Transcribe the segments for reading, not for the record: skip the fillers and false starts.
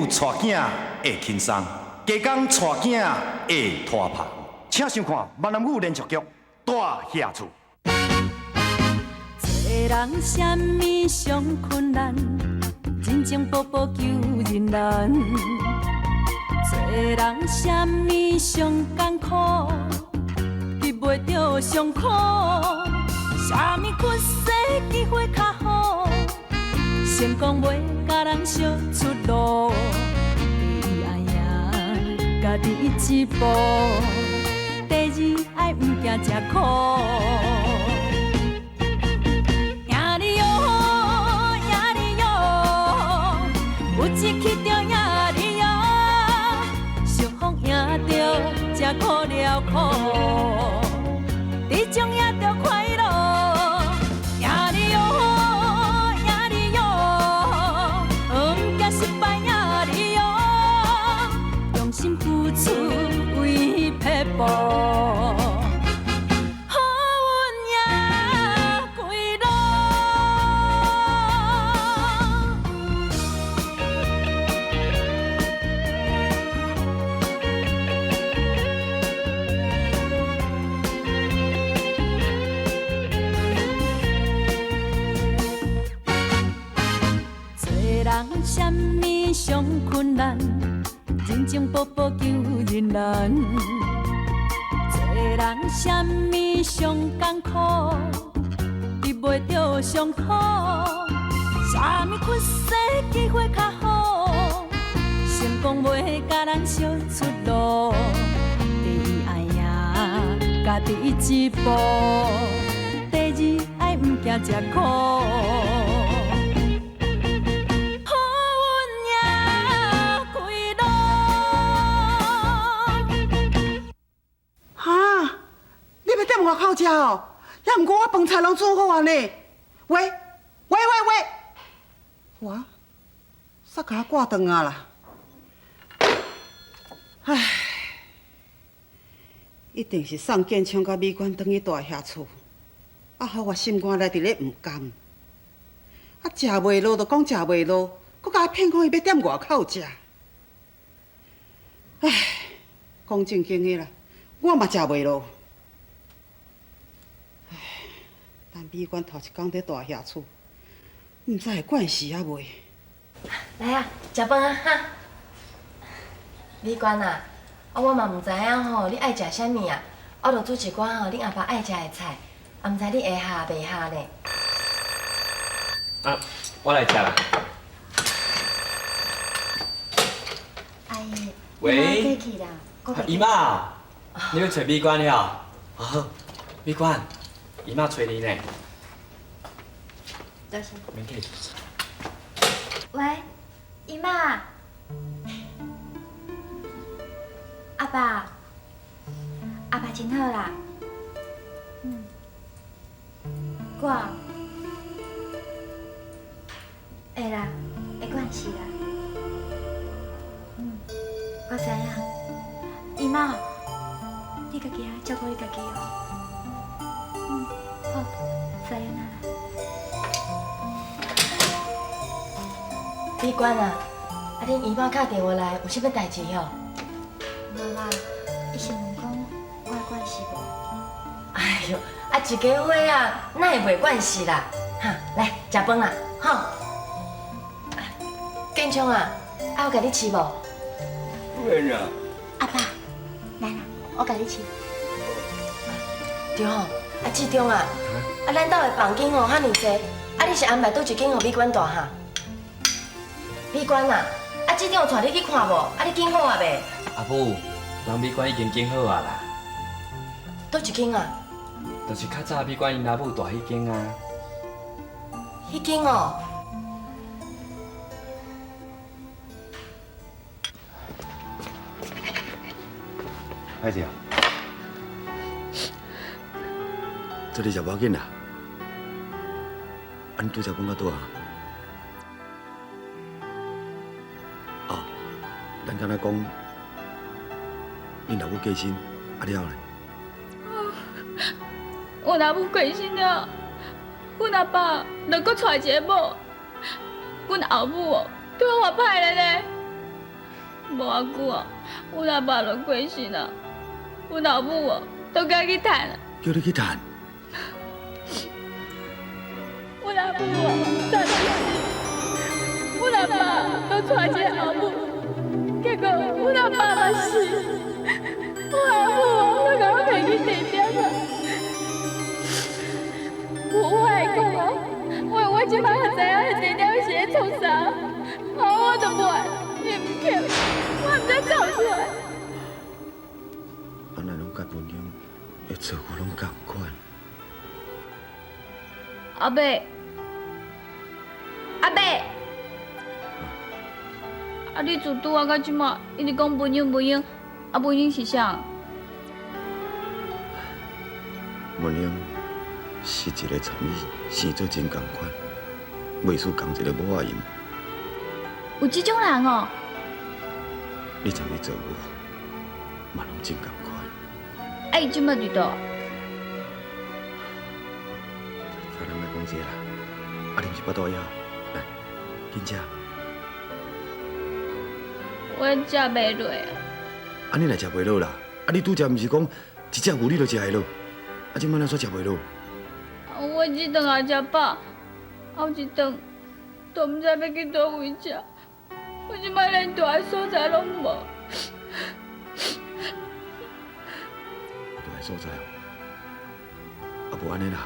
母带囝会轻松，加工带囝会拖棚。请收看闽南语连续剧《大遐厝》。做人什么上困难，真情步步求人难。做人什么上艰苦，避袂着上苦。什么困世机会较好，成功袂甲人相出路。第一爱赢家己一步，第二爱毋惊吃苦。赢你哟，赢你哟，有志气着赢你哟，相逢赢着才苦了苦，你将赢着快乐。赢你哟，赢你哟，毋惊失败赢你哟，用心付出为撇步。什么上困难，人情步步求人难。做人什么上艰苦，避袂着上苦。什么困世机会较好，成功袂甲人相出路。第一爱赢家己一步，第二爱毋惊吃苦。外口食哦，也毋过我饭菜拢煮好啊呢。喂，我煞甲我挂断啊啦！唉，一定是送建昌甲美娟转去大遐厝，啊，害我心肝内伫咧毋甘。啊，食袂落就讲食袂落，搁甲我骗讲伊要踮外口食。唉，讲正经的啦，我嘛食袂落。但美娟头一工伫大遐厝，毋知会惯死啊袂？来啊，食饭啊哈！美娟啊，我嘛毋知影吼，你爱食啥物啊？我著煮一寡吼，恁阿爸爱食的菜，啊，毋知你会下袂下呢？啊，我来食啦。阿姨，喂，过去啦，姨妈，你要找美娟了？啊，美娟。姨妈催你呢。多谢。免客气。喂，姨妈，阿爸，阿爸真好啦。我，会啦，会管事啦。我知影。姨妈，你家己啊，照顾你家己哦。好，再见啦。美娟啊，恁姨妈打电话来，有啥物代志哦？无啦，伊是问讲我的关系无？哎呦，啊一家伙啊，哪会袂管事啦？哈，来食饭啦，吼。建昌啊，爱我甲你饲无？不然啊。阿爸，来啦，我甲你饲。对吼。啊，志忠啊，咱兜的房间吼遐尼济，啊，你是安排倒一间互美娟住哈？美娟啊，啊，志忠带你去看无？啊，你拣好啊未？阿母，人美娟已经拣好啊啦。倒一间啊？就是较早美娟因阿母住迄间啊。迄间哦。歹势啊。这里食无要紧啦，你拄则讲到倒啊？哦，咱敢若讲，恁老母过身，啊了呢？阮阿母过身了，阮阿爸就搁娶一个某，阮后母哦对我歹咧呢。无偌久哦，阮阿爸就过身啊，阮老母哦都该去趁啊。叫你去谈，阮阿母哦，赚钱，阮阿爸都娶一个后母，结果阮阿爸嘛死，阮阿母哦都甲我骗去地点啊。我爱讲哦，我即摆才知影迄地点是咧创啥，我都不爱，伊唔肯，我唔知做啥。安尼拢甲文英的错误拢共款。阿伯，阿伯，啊！你自拄啊到即马一直讲文英，啊文英是啥？文英是一个参与生做真共款，袂输共一个某仔因。有即种人哦？你参与做有，嘛拢真共款。啊，伊即马伫倒？咱莫讲这啦，啊，啉一巴肚药，来，紧食。我食袂落啊！啊，你若食袂落啦，啊，你拄则毋是讲一只牛你就食会落，啊，即摆哪煞食袂落？我一顿也食饱，后一顿都毋知要去倒位食。我即摆连住的所在拢无。住的所在哦，啊，无安尼啦，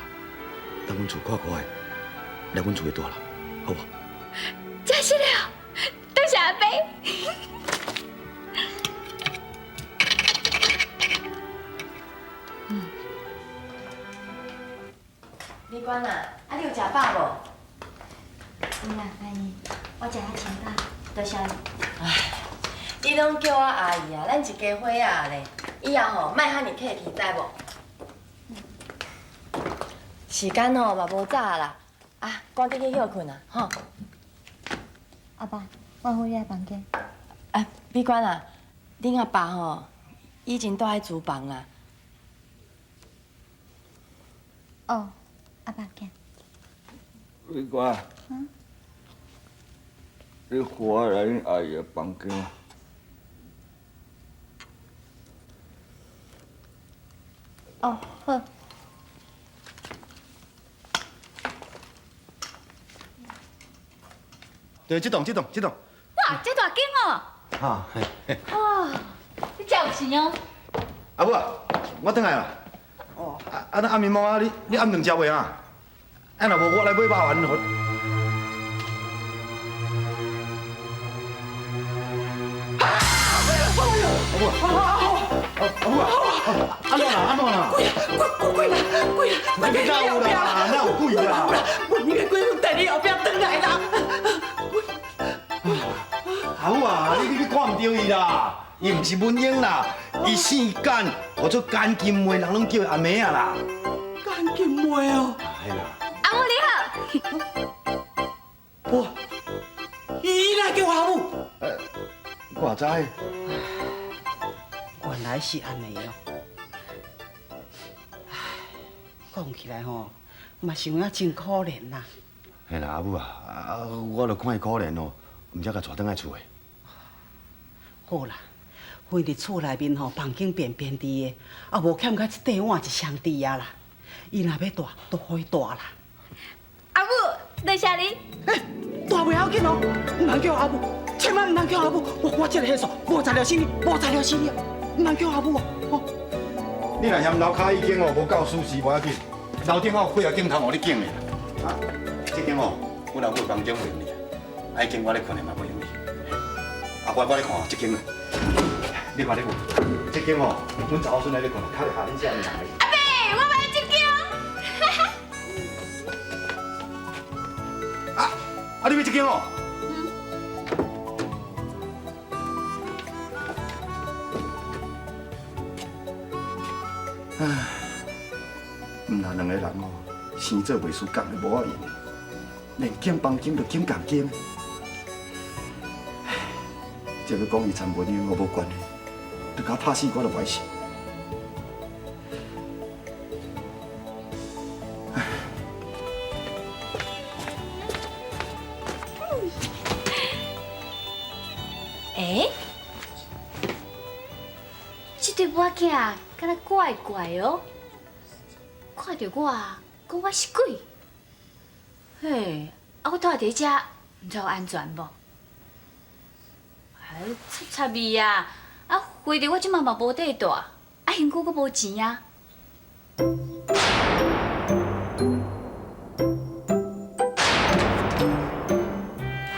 等阮厝看看的，来阮厝的住啦，好无？真是了，多谢阿伯。李官啊，啊你有食饱无？有啦，阿姨，我食啊真饱，多谢你。你拢叫我阿姨啊，咱一家伙仔咧，以后吼莫遐尼客气，知无？时间吼嘛无早啦，啊，赶紧去休困啊，吼。阿爸，我回你房间。啊，美官啊，恁阿爸吼已经住喺厨房啦。哦，阿爸见。美官，你带我来恁阿姨的房间。哦，好。对，这栋。哇，这大间哦！哈，哇，你真有钱哦！阿母啊，我转来啦。哦，啊，那暗暝猫啊，你暗顿食袂啊？啊，若无我来买肉丸互。安怎啦？鬼啦！哪有啦？哪有鬼啦？文英的鬼魂在你后壁转来啦！阿母啊，你看唔到伊啦，伊唔是文英啦，伊姓简，或者简金梅，人拢叫伊阿妹啊啦。干金妹哦！哎呀，阿母你好。哇，伊来叫我阿母。我知。原来是安尼哦。唉，讲起来吼，嘛想啊真可怜啦。嘿啦，阿母啊，我著看伊可怜哦，毋则甲带转来厝的。好啦，阮伫厝内面吼，房间便便伫的，啊无欠甲一块碗一箱猪啊啦。伊若要大，都可以大啦。阿母，多谢你。大袂要紧哦，唔通叫阿母，千万唔通叫阿母。我这个岁数，无材料生你，无材料生你，唔通叫阿母哦。你若嫌楼骹已经哦无够舒适，无要紧，楼顶哦几啊间通互你拣的啦。啊，这间哦，阮老母房间袂用哩，啊，迄间我咧困的嘛袂用哩。啊，我咧看哦，这间啊，你看你看，这间哦，阮查某孙仔咧困，较会下恁这样人的。阿伯，我买这间。啊，你要这间哦？唉，毋那两个人哦，生做袂输共的某仔因，连捡房间就捡共捡。唉，这要讲伊参文英我无关系，就甲拍死我就歹势。对我囝敢若怪怪哦，看到我讲我是鬼。嘿，啊，我住伫遮，毋知有安全无？哎，插味啊！啊，费着我即马嘛无地住，啊，身躯阁无钱啊。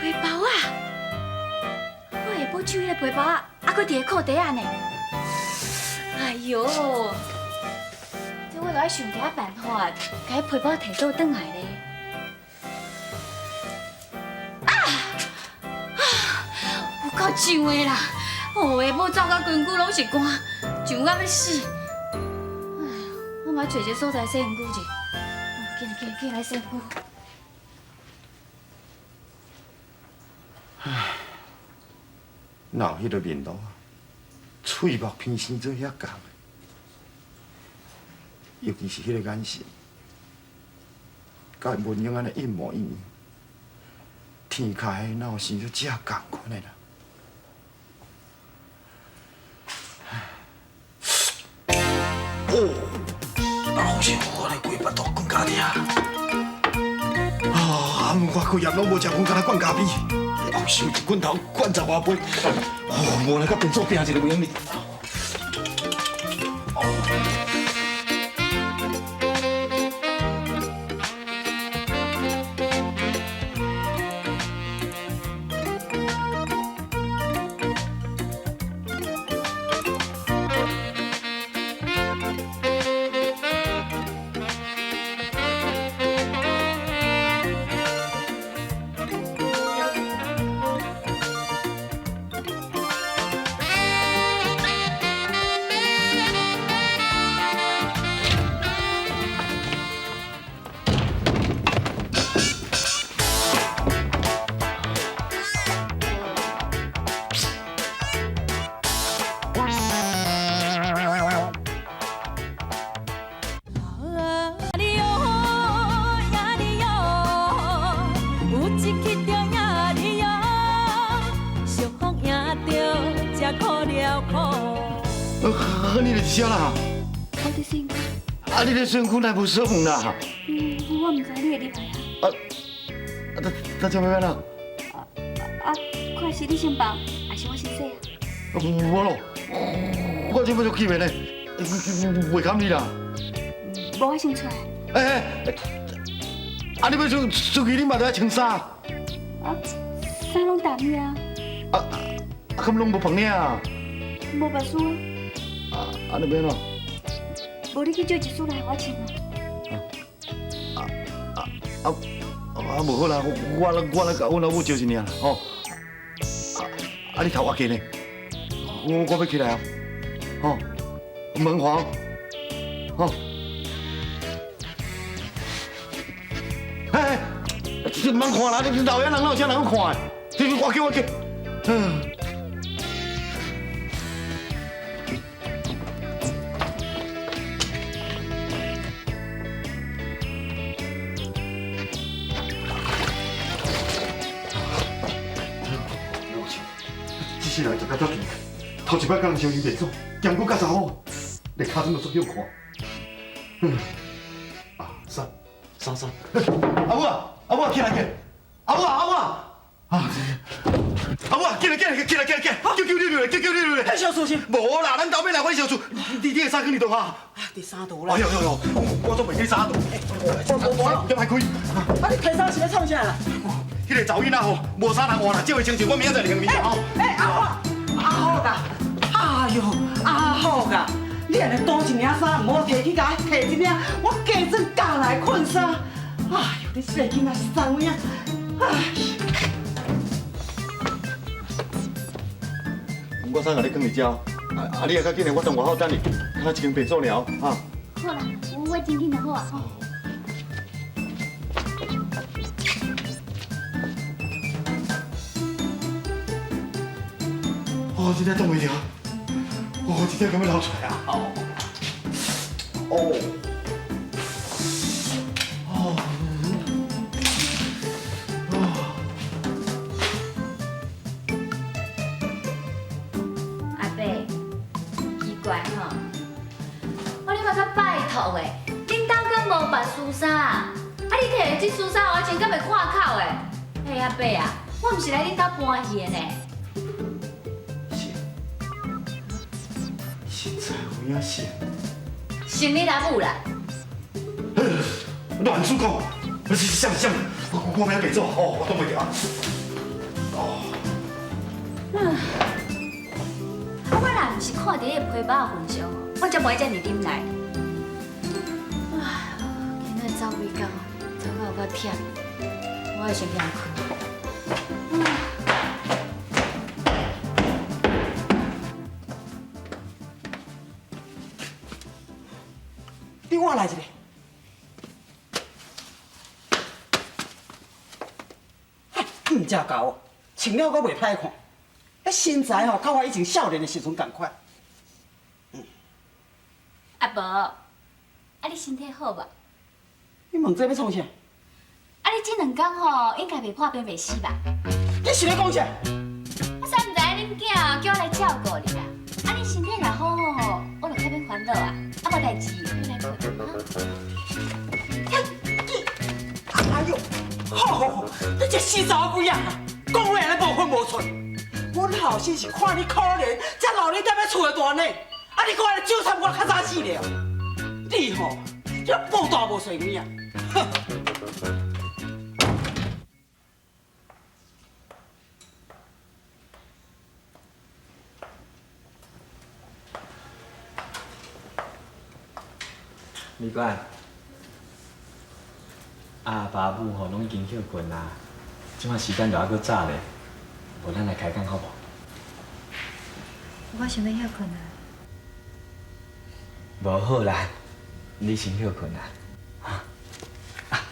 皮包啊！我下晡取迄个皮包啊，还佫伫个裤底啊呢。哎哟，这我着爱想一下办法，甲迄皮包摕倒转来咧。有够痒的啦！哦，下晡走到根骨拢是汗，痒到要死。哎，我嘛找一个所在洗身躯去。紧来洗身躯。哪有迄个面路啊？喙目鼻生做遐共的，尤其是迄个眼神，甲文英安尼一模一样。天开哪有生出遮共款的啦？好像我的鸡巴肚滚家己啊！啊，我规夜拢无食饭，敢若灌咖啡。后手一滚头灌10外杯，无来甲变做拼一个袂用哩。你就是啥啦？我伫身躯。啊，你的身躯内无锁门啦？我唔知你会入来啊。那怎么办啦？看是你先放，还是我先洗啊？无咯，我这要就去袂呢，袂堪你啦。无我先出来。你要出去，你嘛得爱穿衫。衫拢淡去啊。咁拢无碰呢？无白输啊。安尼变咯？无你去借一束来我穿啊。无好啦，我来甲阮老母招一领啦，吼。你头我紧呢，我要起来啊，吼，门黄，吼。这门看啦，你老爷人哪有啥人看的？这我叫。这世人就较早见，头一摆甲人相依袂做，兼顾甲查某，连脚趾都做向看。三，阿母起来，阿母，起来，叫你落来，小事情，无啦，咱后面来回小厝，你的衫去你倒下。第三道啦。哎呦，我总袂记衫倒。无啦，叫歹开。你提衫是要创啥啦？迄个查囡仔吼，无衫通换啦，借回亲像我明仔载就去面吼。阿好噶，哎呦，阿好噶，你安尼多一领衫，唔好摕去甲摕一领，我加阵加来困衫。哎呦，你细囡仔是啥物啊？哎。我衫甲你放伫遮，你也较紧的，我等外口等你，看一间便所了啊。好啦，我真紧就好啊。真正冻袂了，真正敢要流出来啊！阿伯，奇怪吼。我你嘛较拜托的，恁兜敢无办私衫？啊，你摕的这私衫我穿敢袂看口的？嘿阿伯啊，我毋是来恁兜搬戏的呢。实在有影是。成你阿母啦。乱出讲，像，我明白做哦，我懂袂着。我若毋是看到迄个皮包的分享，我才袂遮尔忍耐。唉，今仔走几工，走到有够忝，我会先去困。你我来一个。唔只狗，穿了阁袂歹看，迄身材吼，甲我以前少年的时阵同款。阿伯，啊你身体好无？你问这要创啥？啊你这两工吼，应该袂破病袂死吧？你是咧讲啥？我才毋知恁囝叫我来照顾你啦。啊你身体若好吼，我就较免烦恼啊。啊无代志，你来困哈。哎呦，好，你这死查某鬼啊！讲话安尼无分无寸。阮后生是看你可怜，才留你踮咧厝的大呢。啊，你搁来纠缠我较早死了。你吼，你报大无随命啊！哼！美冠，阿爸母吼拢已经休困啦，即摆时间就还阁早咧，无咱来开讲好无？我想要休困啊。无好啦，你先休困啦。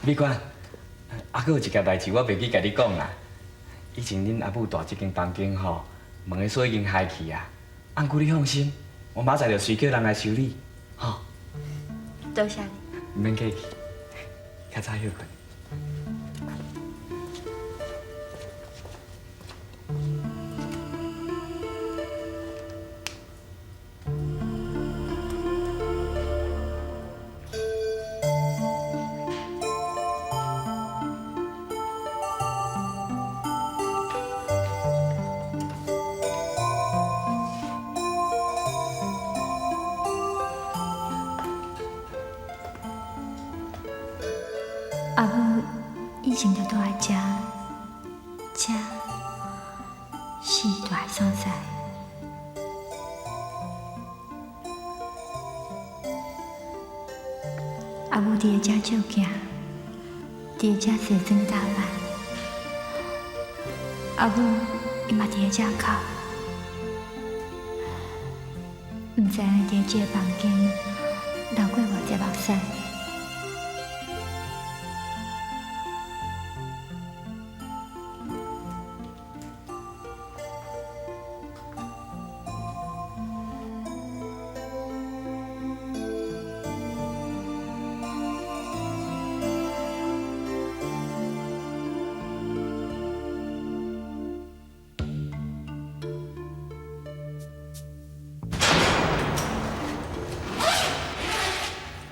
美冠，还有一件代志我袂记甲你讲啦。以前恁阿母住这间房间吼，门的锁已经开去啊。安姑你放心，我明仔就随叫人来修理，吼。多谢你。唔免客气，较早休困。阿母以前就住在遮，遮是住的所在。阿母伫在遮照镜，伫在遮梳妆打扮。阿母伊嘛伫在遮哭，毋知影伫这个房间流过偌济目屎。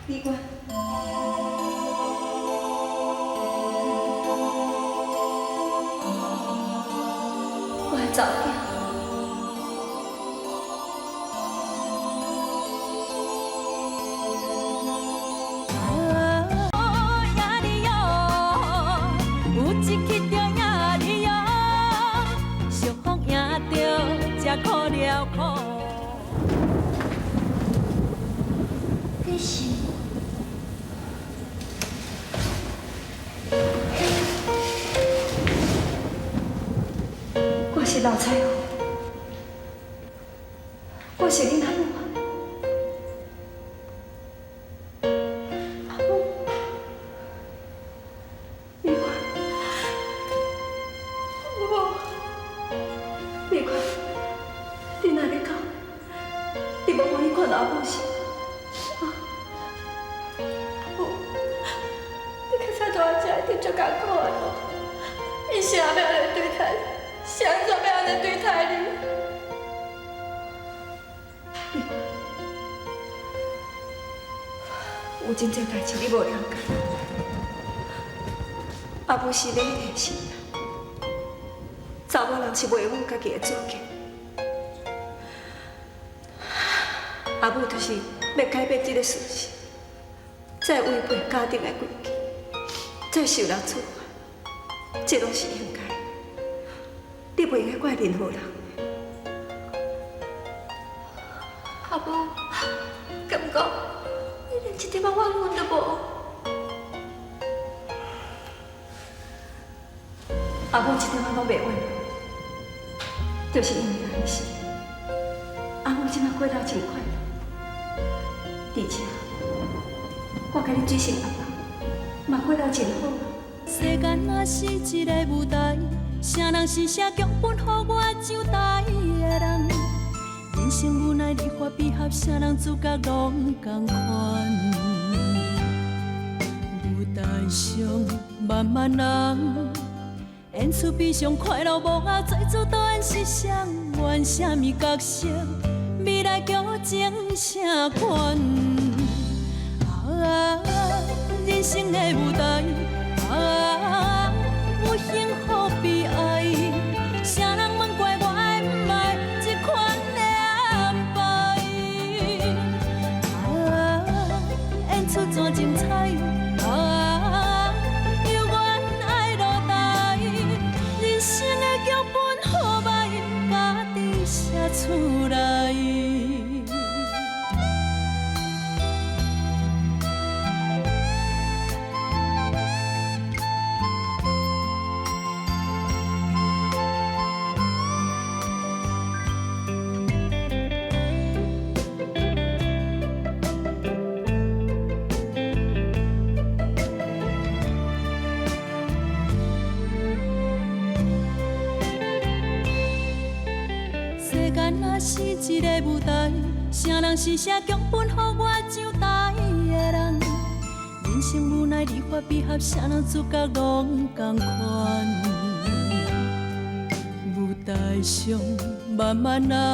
李官，我的查某囝。有一曲中呀你哟，相逢赢着才可了苦。你是？我是老彩虹，我是恁阿母。阿母，你看，你看，你哪里讲？你无欢喜看到阿母是？你就艰苦的哦，伊啥要安尼对待你，啥怎要安尼对待你？有真侪代志你无了解。阿母是咧迄个时代，查某人是袂负家己的主见。阿母就是要改变这个事实，再违背家庭的规矩，再受人处罚，这拢是应该的。你不应该怪任何人。阿母，敢讲你连一点仔怨恨都无？阿母一点仔拢袂怨恨，就是因为安尼。阿母即摆过得真快乐，而且我甲你水性阿爸嘛过得真好。世间若是一个舞台，啥人是写剧本，予我上台的人。人生无奈离合悲合，啥人主角拢同款。舞台上万万人，演出悲伤快乐无啊，最主导演是谁？演啥物角色？未来剧情啥款？啊，人生的舞台，啊，有幸福悲哀，啥人问怪我的不爱这款的安排？啊，演出怎精彩？啊，有缘爱落台，人生的剧本好歹家己写出来。若是一个舞台，啥人是写剧本，予我上台的人？人生无奈离合悲合，啥人主角拢同款。舞台上万万人。